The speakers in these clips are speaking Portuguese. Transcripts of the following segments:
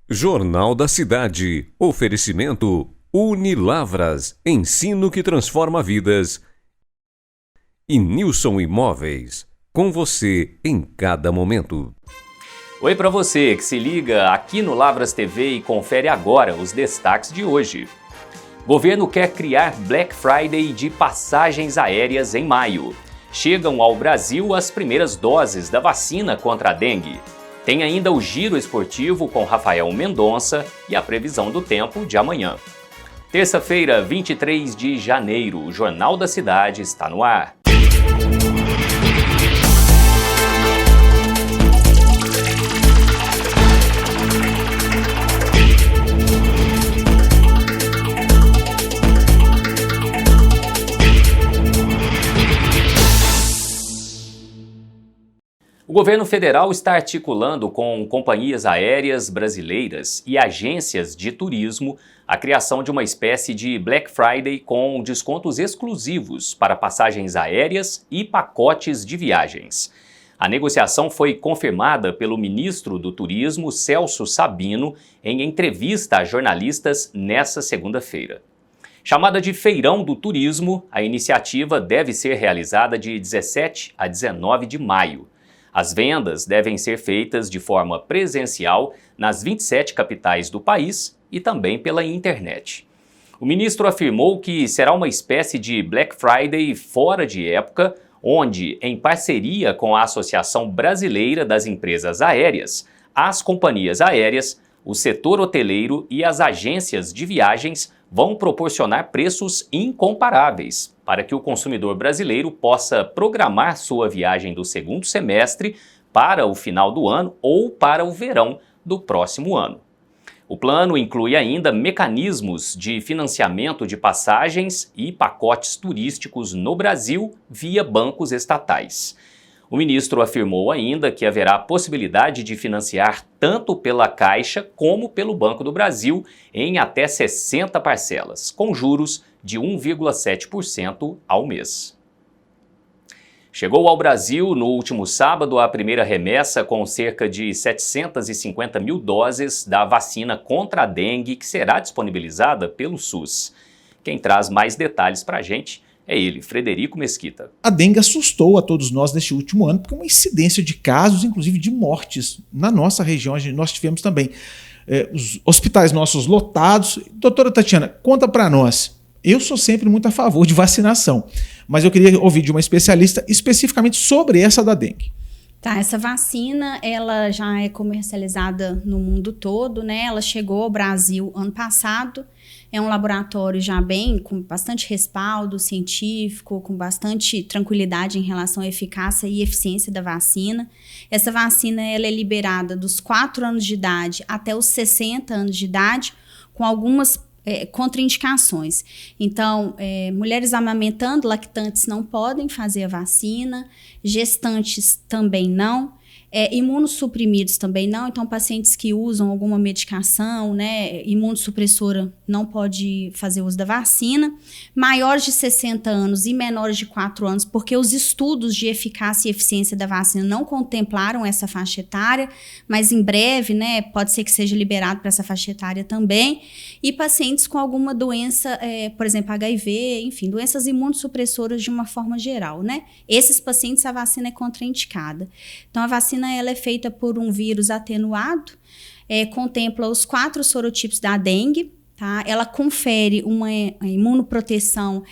Jornal da Cidade. Oferecimento Unilavras. Ensino que transforma vidas. E Nilson Imóveis. Com você em cada momento. Oi para você que se liga aqui no Lavras TV e confere agora os destaques de hoje. Governo quer criar Black Friday de passagens aéreas em maio. Chegam ao Brasil as primeiras doses da vacina contra a dengue. Tem ainda o giro esportivo com Rafael Mendonça e a previsão do tempo de amanhã. Terça-feira, 23 de janeiro, o Jornal da Cidade está no ar. O governo federal está articulando com companhias aéreas brasileiras e agências de turismo a criação de uma espécie de Black Friday com descontos exclusivos para passagens aéreas e pacotes de viagens. A negociação foi confirmada pelo ministro do Turismo, Celso Sabino, em entrevista a jornalistas nesta segunda-feira. Chamada de Feirão do Turismo, a iniciativa deve ser realizada de 17 a 19 de maio. As vendas devem ser feitas de forma presencial nas 27 capitais do país e também pela internet. O ministro afirmou que será uma espécie de Black Friday fora de época, onde, em parceria com a Associação Brasileira das Empresas Aéreas, as companhias aéreas, o setor hoteleiro e as agências de viagens vão proporcionar preços incomparáveis para que o consumidor brasileiro possa programar sua viagem do segundo semestre para o final do ano ou para o verão do próximo ano. O plano inclui ainda mecanismos de financiamento de passagens e pacotes turísticos no Brasil via bancos estatais. O ministro afirmou ainda que haverá possibilidade de financiar tanto pela Caixa como pelo Banco do Brasil em até 60 parcelas, com juros de 1,7% ao mês. Chegou ao Brasil no último sábado a primeira remessa com cerca de 750 mil doses da vacina contra a dengue que será disponibilizada pelo SUS. Quem traz mais detalhes para a gente é ele, Frederico Mesquita. A dengue assustou a todos nós neste último ano, porque uma incidência de casos, inclusive de mortes, na nossa região, nós tivemos também os hospitais nossos lotados. Doutora Tatiana, conta para nós. Eu sou sempre muito a favor de vacinação, mas eu queria ouvir de uma especialista especificamente sobre essa da dengue. Tá, essa vacina, ela já é comercializada no mundo todo, né? Ela chegou ao Brasil ano passado. É um laboratório já com bastante respaldo científico, com bastante tranquilidade em relação à eficácia e eficiência da vacina. Essa vacina ela é liberada dos 4 anos de idade até os 60 anos de idade, com algumas contraindicações. Então, mulheres amamentando, lactantes não podem fazer a vacina, gestantes também não, imunossuprimidos também não. Então, pacientes que usam alguma medicação, né, imunossupressora, não pode fazer uso da vacina. Maiores de 60 anos e menores de 4 anos, porque os estudos de eficácia e eficiência da vacina não contemplaram essa faixa etária, mas em breve, né, pode ser que seja liberado para essa faixa etária também. E pacientes com alguma doença, por exemplo, HIV, enfim, doenças imunossupressoras de uma forma geral, né? Esses pacientes, a vacina é contraindicada. Então, a vacina ela é feita por um vírus atenuado, contempla os 4 sorotipos da dengue, tá? Ela confere uma imunoproteção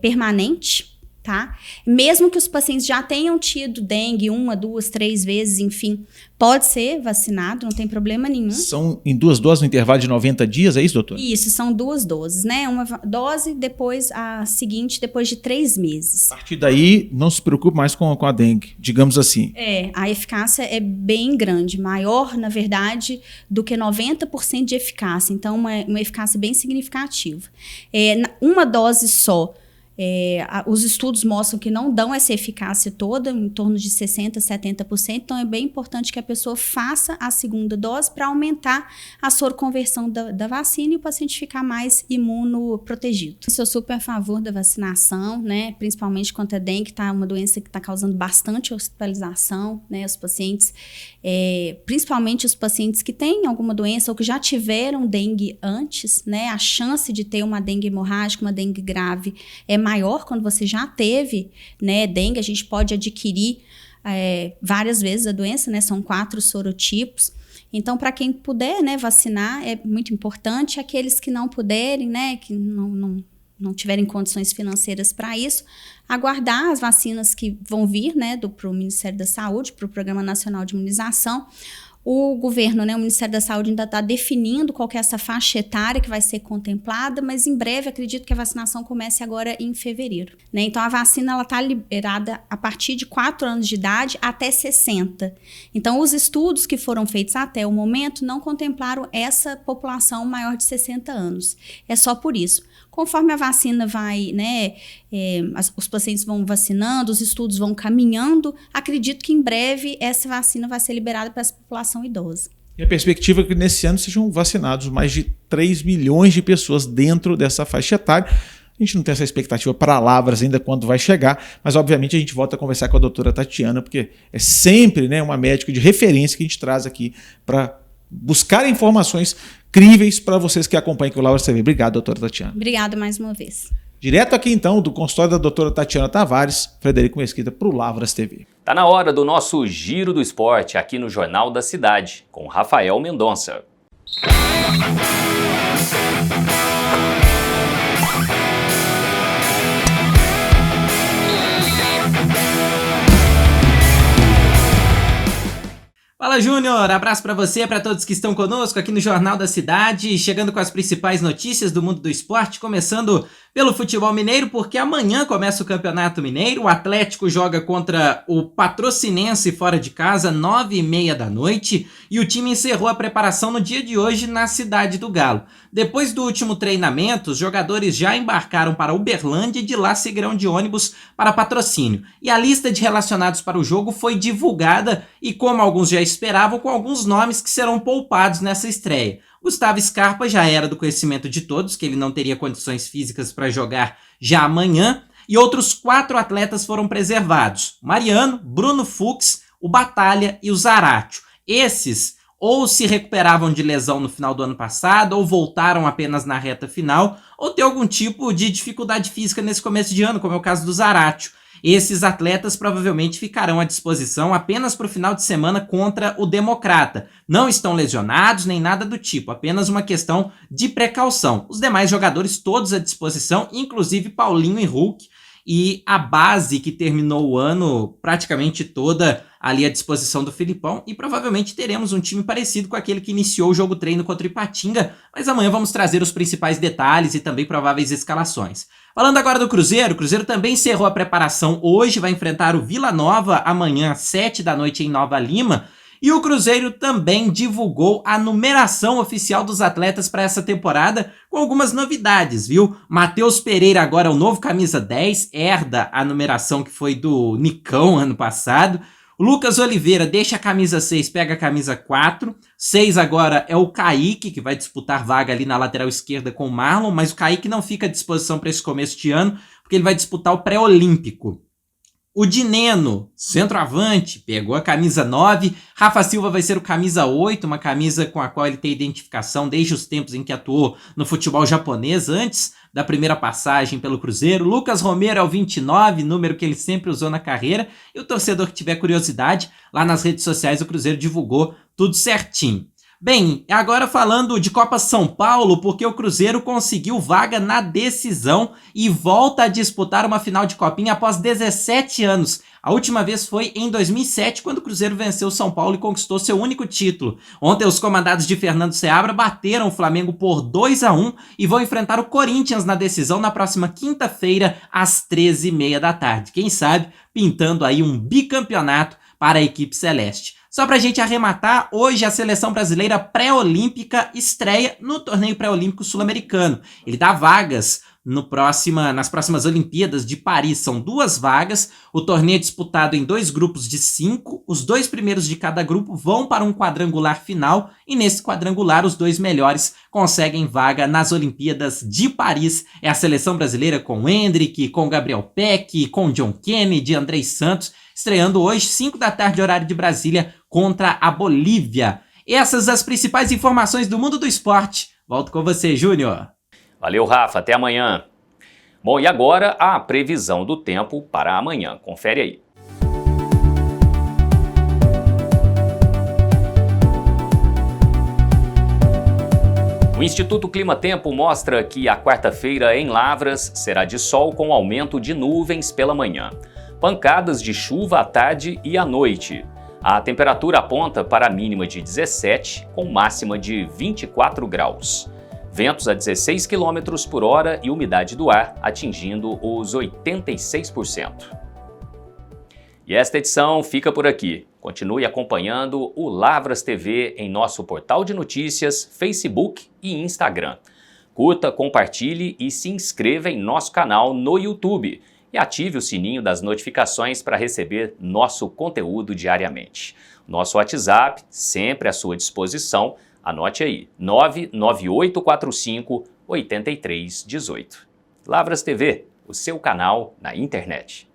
permanente, tá? Mesmo que os pacientes já tenham tido dengue 1, 2, 3 vezes, enfim, pode ser vacinado, não tem problema nenhum. São em 2 doses no intervalo de 90 dias, é isso, doutor? Isso, são 2 doses, né? Uma dose, depois a seguinte, depois de 3 meses. A partir daí, não se preocupe mais com a dengue, digamos assim. A eficácia é bem grande, maior, na verdade, do que 90% de eficácia. Então, uma eficácia bem significativa. Uma dose só Os estudos mostram que não dão essa eficácia toda, em torno de 60%, 70%, então é bem importante que a pessoa faça a segunda dose para aumentar a soroconversão da vacina e o paciente ficar mais imunoprotegido. Eu sou super a favor da vacinação, né? Principalmente contra a dengue, que tá uma doença que está causando bastante hospitalização, né? Os pacientes, principalmente os pacientes que têm alguma doença ou que já tiveram dengue antes, né? A chance de ter uma dengue hemorrágica, uma dengue grave é maior quando você já teve, né, dengue. A gente pode adquirir várias vezes a doença, né? São 4 sorotipos. Então, para quem puder, né, vacinar é muito importante. Aqueles que não puderem, né, que não tiverem condições financeiras para isso, aguardar as vacinas que vão vir, né, para o Ministério da Saúde, para o Programa Nacional de Imunização. O governo, né, o Ministério da Saúde ainda está definindo qual que é essa faixa etária que vai ser contemplada, mas em breve acredito que a vacinação comece agora em fevereiro, né? Então a vacina está liberada a partir de 4 anos de idade até 60. Então os estudos que foram feitos até o momento não contemplaram essa população maior de 60 anos. É só por isso. Conforme a vacina vai, né, os pacientes vão vacinando, os estudos vão caminhando, acredito que em breve essa vacina vai ser liberada para essa população idosa. E a perspectiva é que nesse ano sejam vacinados mais de 3 milhões de pessoas dentro dessa faixa etária. A gente não tem essa expectativa para Lavras ainda quando vai chegar, mas obviamente a gente volta a conversar com a doutora Tatiana, porque é sempre, né, uma médica de referência que a gente traz aqui para buscar informações críveis para vocês que acompanham aqui o Lavras TV. Obrigado, doutora Tatiana. Obrigada mais uma vez. Direto aqui então do consultório da doutora Tatiana Tavares, Frederico Mesquita, para o Lavras TV. Tá na hora do nosso Giro do Esporte aqui no Jornal da Cidade, com Rafael Mendonça. Fala, Júnior! Abraço para você, para todos que estão conosco aqui no Jornal da Cidade, chegando com as principais notícias do mundo do esporte, começando pelo futebol mineiro, porque amanhã começa o Campeonato Mineiro. O Atlético joga contra o Patrocinense fora de casa, 9h30 da noite, e o time encerrou a preparação no dia de hoje na Cidade do Galo. Depois do último treinamento, os jogadores já embarcaram para Uberlândia e de lá seguirão de ônibus para Patrocínio. E a lista de relacionados para o jogo foi divulgada e, como alguns já esperavam, com alguns nomes que serão poupados nessa estreia. Gustavo Scarpa já era do conhecimento de todos, que ele não teria condições físicas para jogar já amanhã, e outros 4 atletas foram preservados: Mariano, Bruno Fux, o Batalha e o Zaratio. Esses ou se recuperavam de lesão no final do ano passado, ou voltaram apenas na reta final, ou tem algum tipo de dificuldade física nesse começo de ano, como é o caso do Zaratio. Esses atletas provavelmente ficarão à disposição apenas para o final de semana contra o Democrata. Não estão lesionados nem nada do tipo, apenas uma questão de precaução. Os demais jogadores todos à disposição, inclusive Paulinho e Hulk, e a base que terminou o ano praticamente toda ali à disposição do Filipão, e provavelmente teremos um time parecido com aquele que iniciou o jogo treino contra o Ipatinga, mas amanhã vamos trazer os principais detalhes e também prováveis escalações. Falando agora do Cruzeiro, o Cruzeiro também encerrou a preparação hoje, vai enfrentar o Vila Nova amanhã às 7 da noite em Nova Lima, e o Cruzeiro também divulgou a numeração oficial dos atletas para essa temporada, com algumas novidades, viu? Matheus Pereira agora é o novo camisa 10, herda a numeração que foi do Nicão ano passado. O Lucas Oliveira deixa a camisa 6, pega a camisa 4. 6 agora é o Kaique, que vai disputar vaga ali na lateral esquerda com o Marlon, mas o Kaique não fica à disposição para esse começo de ano, porque ele vai disputar o pré-olímpico. O Dineno, centroavante, pegou a camisa 9. Rafa Silva vai ser o camisa 8, uma camisa com a qual ele tem identificação desde os tempos em que atuou no futebol japonês, antes da primeira passagem pelo Cruzeiro. Lucas Romero é o 29, número que ele sempre usou na carreira. E o torcedor que tiver curiosidade, lá nas redes sociais o Cruzeiro divulgou tudo certinho. Bem, agora falando de Copa São Paulo, porque o Cruzeiro conseguiu vaga na decisão e volta a disputar uma final de Copinha após 17 anos. A última vez foi em 2007, quando o Cruzeiro venceu o São Paulo e conquistou seu único título. Ontem os comandados de Fernando Seabra bateram o Flamengo por 2-1 e vão enfrentar o Corinthians na decisão na próxima quinta-feira, às 13h30 da tarde. Quem sabe pintando aí um bicampeonato para a equipe celeste. Só pra gente arrematar, hoje a seleção brasileira pré-olímpica estreia no torneio pré-olímpico sul-americano. Ele dá vagas nas próximas Olimpíadas de Paris. São 2 vagas, o torneio é disputado em 2 grupos de 5, os 2 primeiros de cada grupo vão para um quadrangular final e nesse quadrangular os 2 melhores conseguem vaga nas Olimpíadas de Paris. É a seleção brasileira com o Endrick, com o Gabriel Peck, com o John Kennedy, Andrei Santos, estreando hoje 5 da tarde horário de Brasília contra a Bolívia. Essas as principais informações do mundo do esporte. Volto com você, Júnior. Valeu, Rafa. Até amanhã. Bom, e agora a previsão do tempo para amanhã. Confere aí. O Instituto Clima Tempo mostra que a quarta-feira em Lavras será de sol com aumento de nuvens pela manhã. Pancadas de chuva à tarde e à noite. A temperatura aponta para a mínima de 17, com máxima de 24 graus. Ventos a 16 km por hora e umidade do ar atingindo os 86%. E esta edição fica por aqui. Continue acompanhando o Lavras TV em nosso portal de notícias, Facebook e Instagram. Curta, compartilhe e se inscreva em nosso canal no YouTube. E ative o sininho das notificações para receber nosso conteúdo diariamente. Nosso WhatsApp, sempre à sua disposição. Anote aí, 99845-8318. Lavras TV, o seu canal na internet.